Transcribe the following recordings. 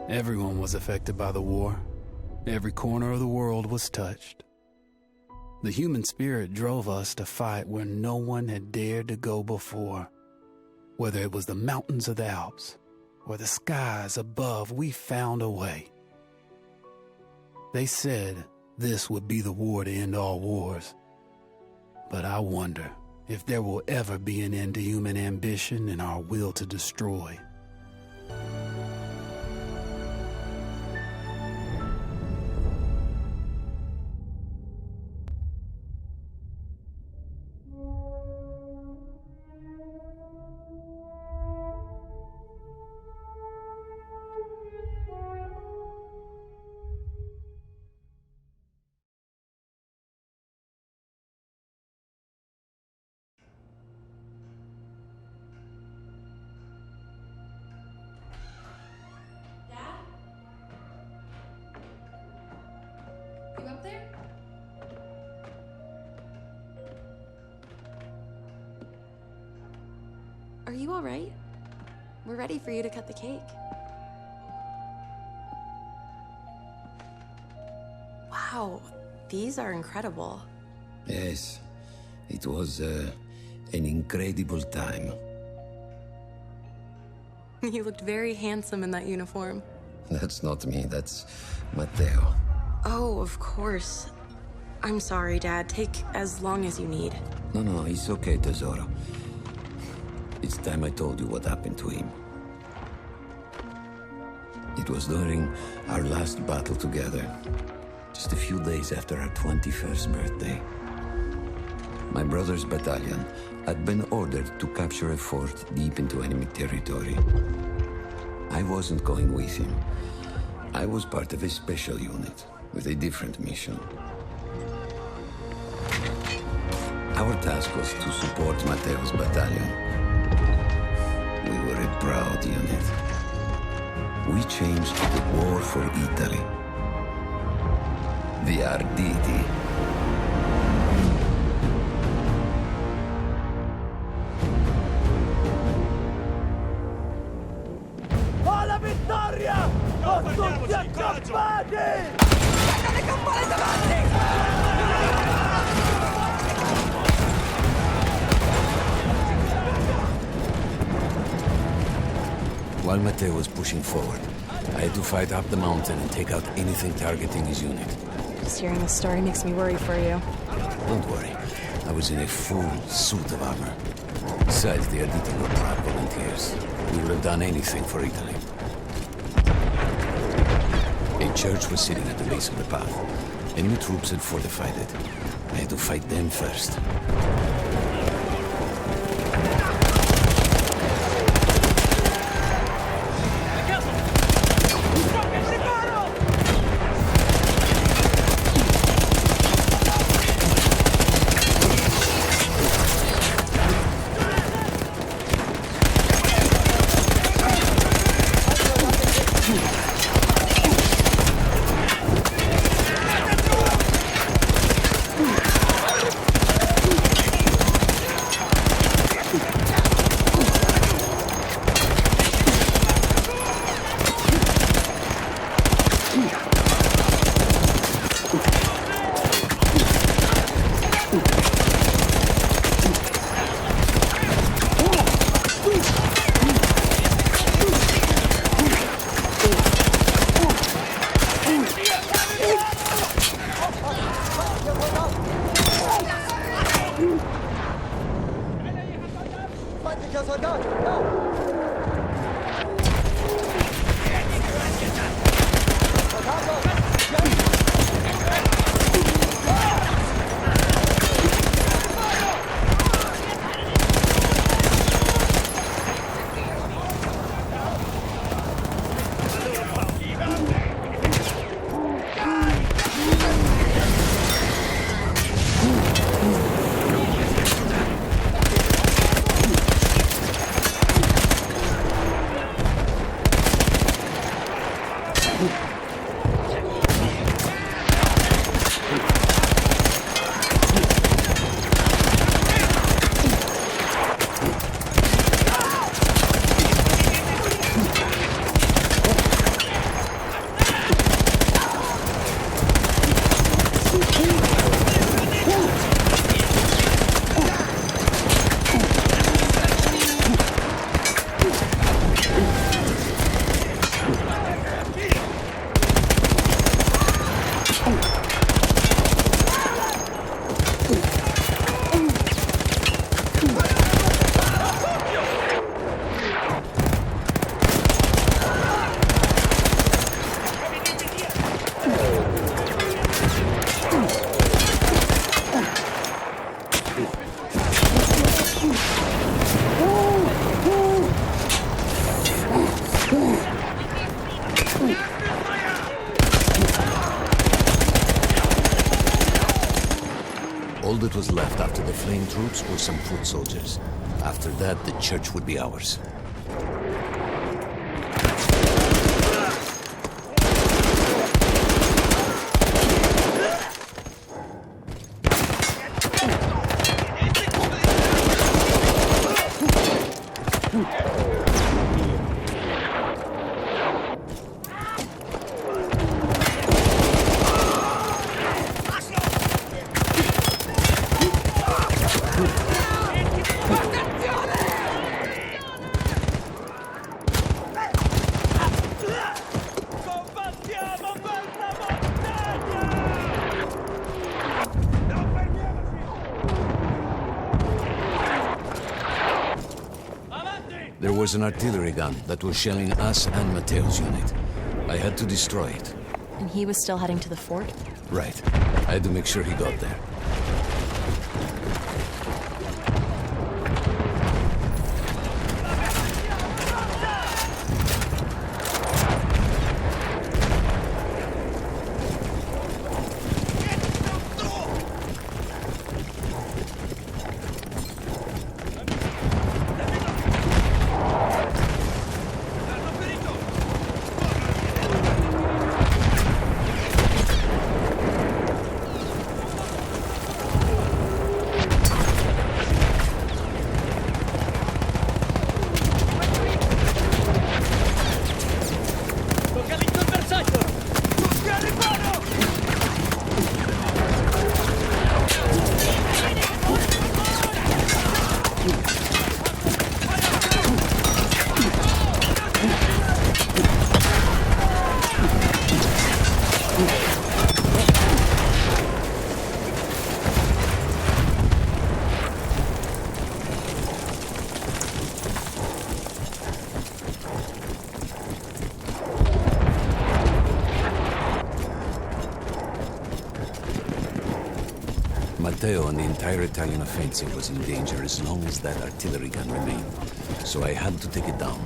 Everyone was affected by the war. Every corner of the world was touched. The human spirit drove us to fight where no one had dared to go before. Whether it was the mountains of the Alps or the skies above, we found a way. They said this would be the war to end all wars. But I wonder if there will ever be an end to human ambition and our will to destroy. You up there? Are you all right? We're ready for you to cut the cake. Wow, these are incredible. Yes, it was an incredible time. You looked very handsome in that uniform. That's not me, that's Matteo. Oh, of course. I'm sorry, Dad. Take as long as you need. No, it's okay, Tesoro. It's time I told you what happened to him. It was during our last battle together, just a few days after our 21st birthday. My brother's battalion had been ordered to capture a fort deep into enemy territory. I wasn't going with him. I was part of a special unit with a different mission. Our task was to support Matteo's battalion. We were a proud unit. We changed the war for Italy. The Arditi. Alla vittoria! Con tutti accampati! Le campane davanti! While Matteo was pushing forward, I had to fight up the mountain and take out anything targeting his unit. Just hearing the story makes me worry for you. Don't worry, I was in a full suit of armor. Besides, the Arditi were proud volunteers. We would have done anything for Italy. A church was sitting at the base of the path. Enemy troops had fortified it. I had to fight them first. what was left after the fleeing troops were some foot soldiers. After that, the church would be ours. There was an artillery gun that was shelling us and Matteo's unit. I had to destroy it. And he was still heading to the fort? Right. I had to make sure he got there. Matteo and the entire Italian offensive was in danger as long as that artillery gun remained, so I had to take it down.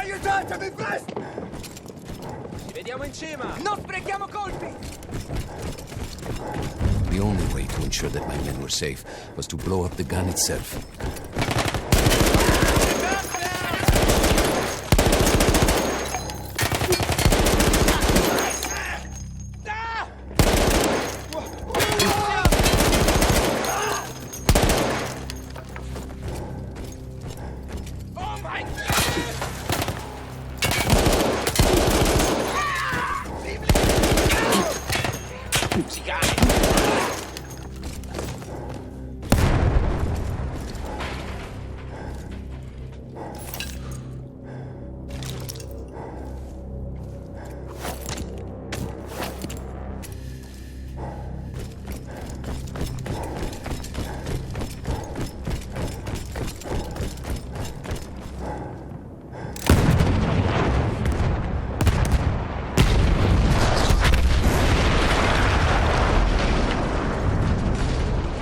Aiutatemi, presto! Ci vediamo in cima! Non sprechiamo colpi! The only way to ensure that my men were safe was to blow up the gun itself.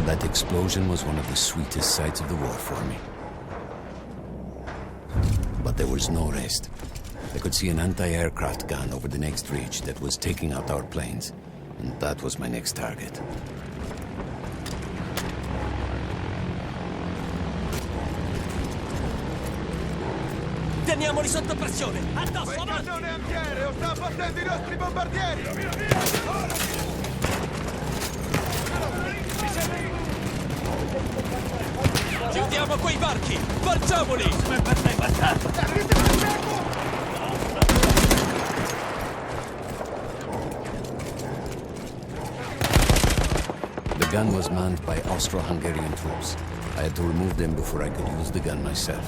That explosion was one of the sweetest sights of the war for me. But there was no rest. I could see an anti-aircraft gun over the next ridge that was taking out our planes, and that was my next target. Teniamoli sotto pressione! Addosso, Quel avanti! cannone antiaereo sta abbattendo i nostri bombardieri! Via, via! Chiudiamo quei varchi! Facciamoli! The gun was manned by Austro-Hungarian troops. I had to remove them before I could use the gun myself.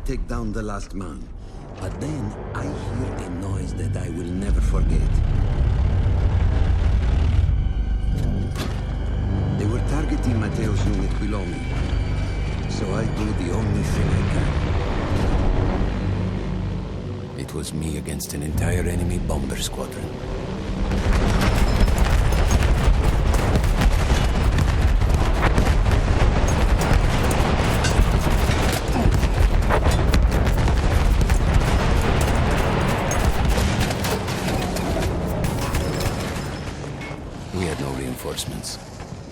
Take down the last man, but then I hear a noise that I will never forget. They were targeting Matteo's unit below me, so I do the only thing I can. It was me against an entire enemy bomber squadron.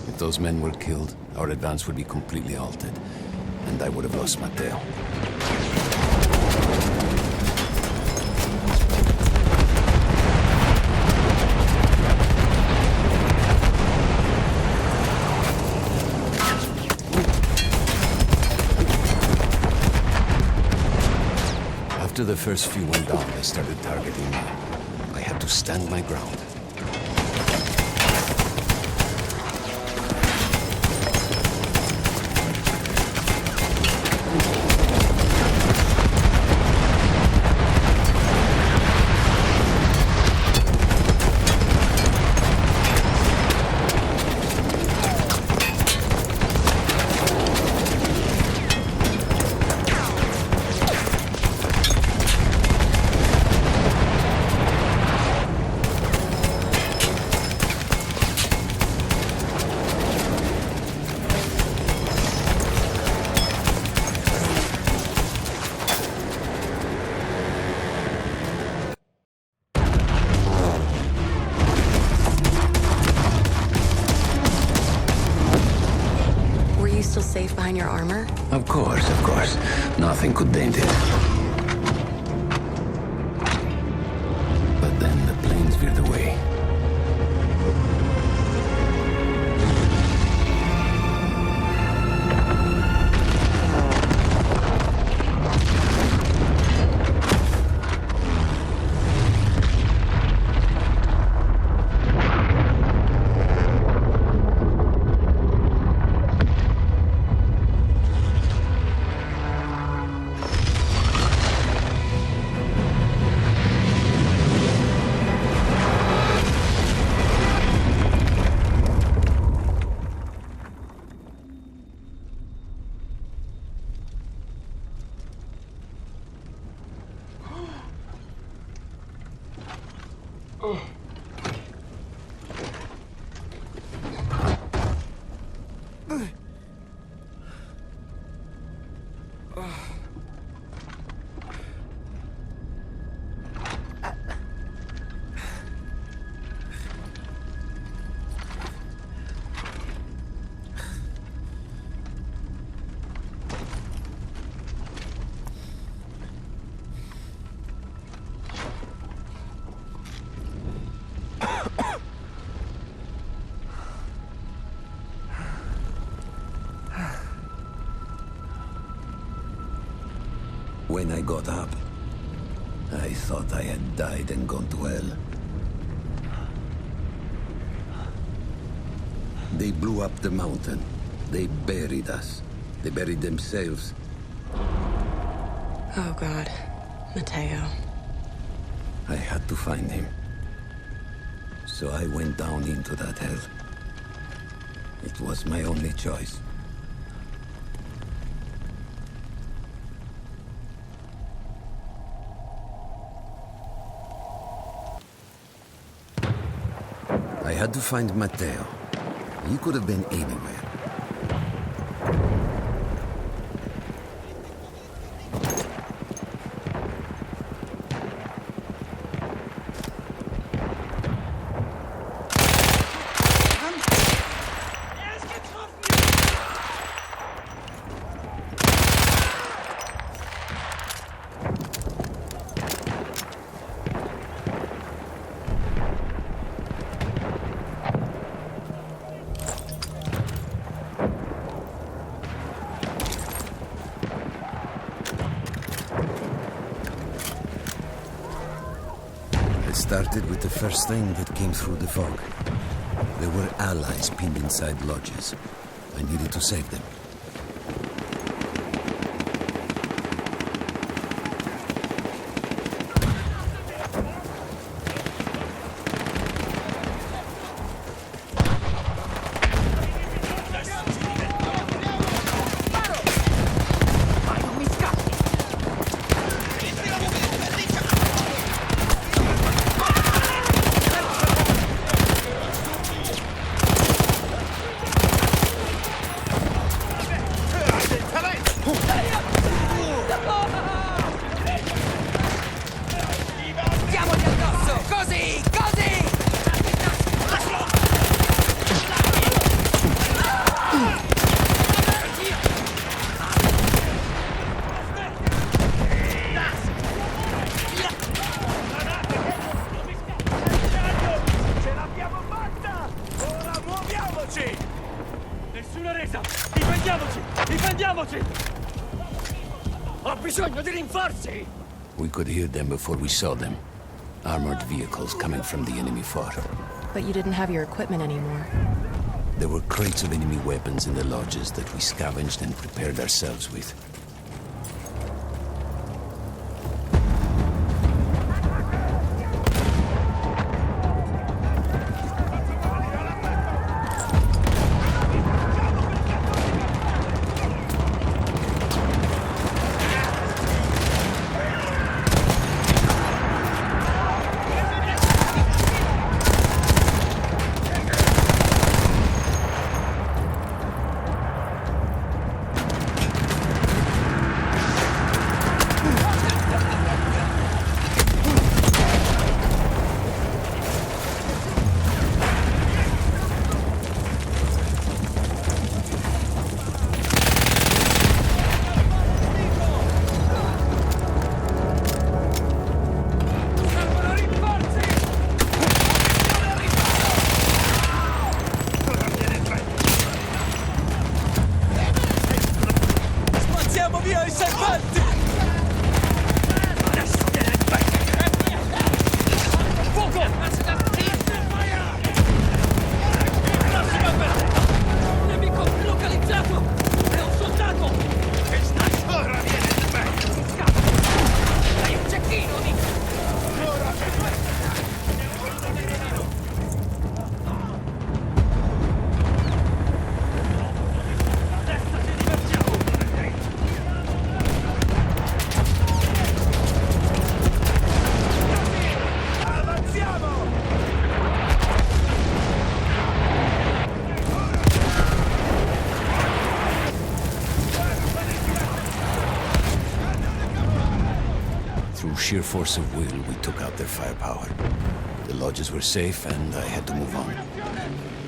If those men were killed, our advance would be completely halted, and I would have lost Matteo. After the first few went down, they started targeting me. I had to stand my ground. Safe behind your armor? Of course. Nothing could dent it. But then the planes veered away. When I got up, I thought I had died and gone to hell. They blew up the mountain. They buried us. They buried themselves. Oh, God. Matteo. I had to find him. So I went down into that hell. It was my only choice. I had to find Matteo. He could have been anywhere. Started with the first thing that came through the fog. There were allies pinned inside lodges. I needed to save them. Nessuna resa! Difendiamoci! Difendiamoci! Ho bisogno di rinforzi! We could hear them before we saw them. Armored vehicles coming from the enemy far. But you didn't have your equipment anymore. There were crates of enemy weapons in the lodges that we scavenged and prepared ourselves with. Through sheer force of will, we took out their firepower. The lodges were safe, and I had to move on.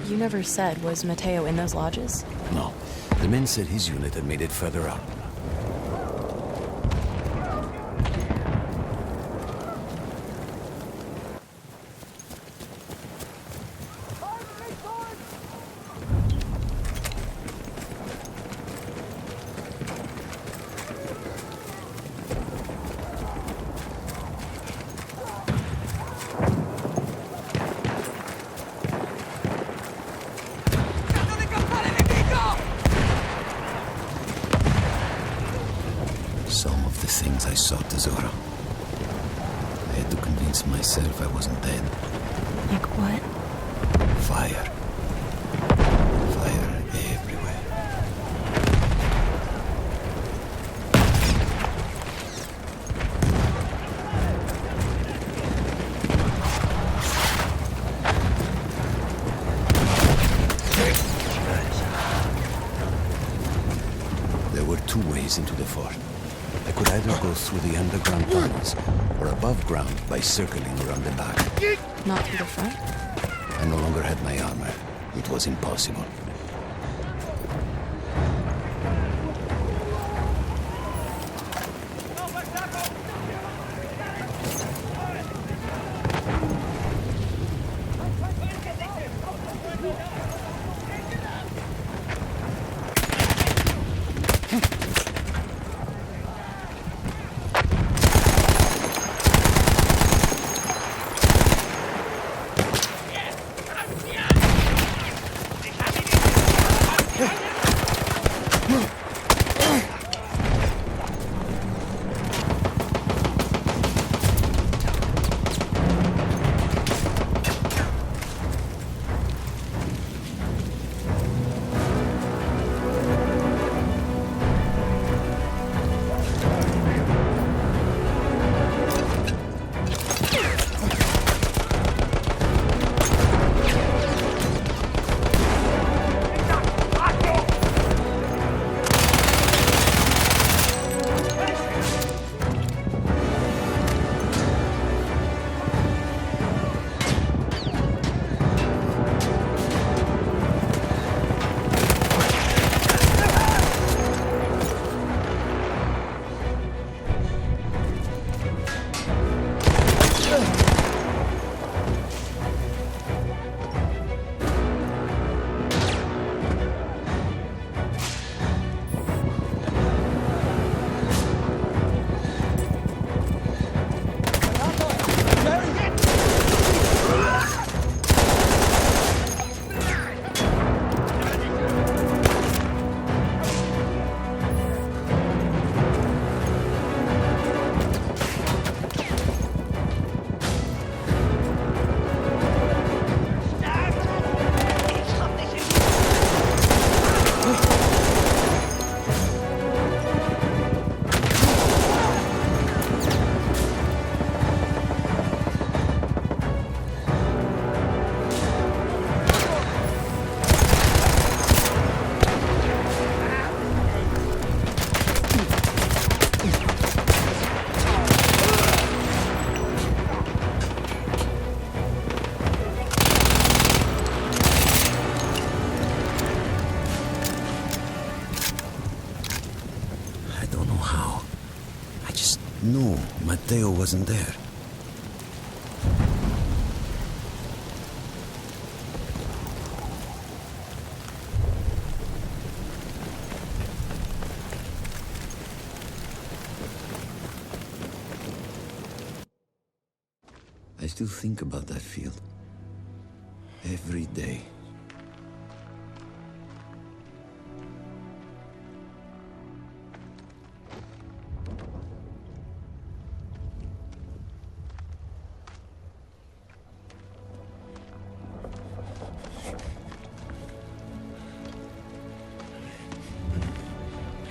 You never said, was Matteo in those lodges? No. The men said his unit had made it further out. Some of the things I saw, Tesoro. I had to convince myself I wasn't dead. Like what? Fire. Fire everywhere. There were two ways into the fort. I could either go through the underground tunnels, or above ground by circling around the back. Not through the front? I no longer had my armor. It was impossible. No, Matteo wasn't there. I still think about that field. Every day.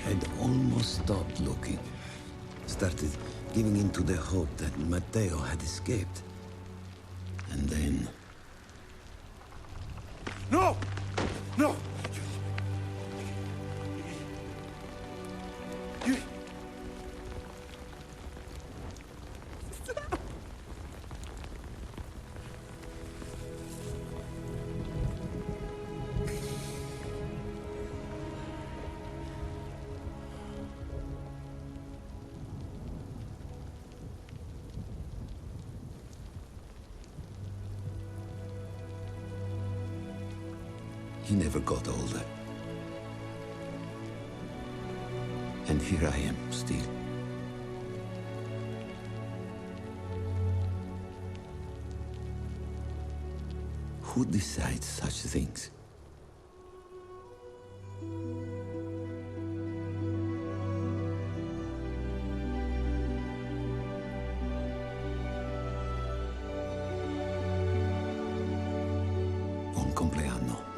I'd almost stopped looking. Started giving in to the hope that Matteo had escaped. And then... No! No! He never got older. And here I am, still. Who decides such things? Buon compleanno.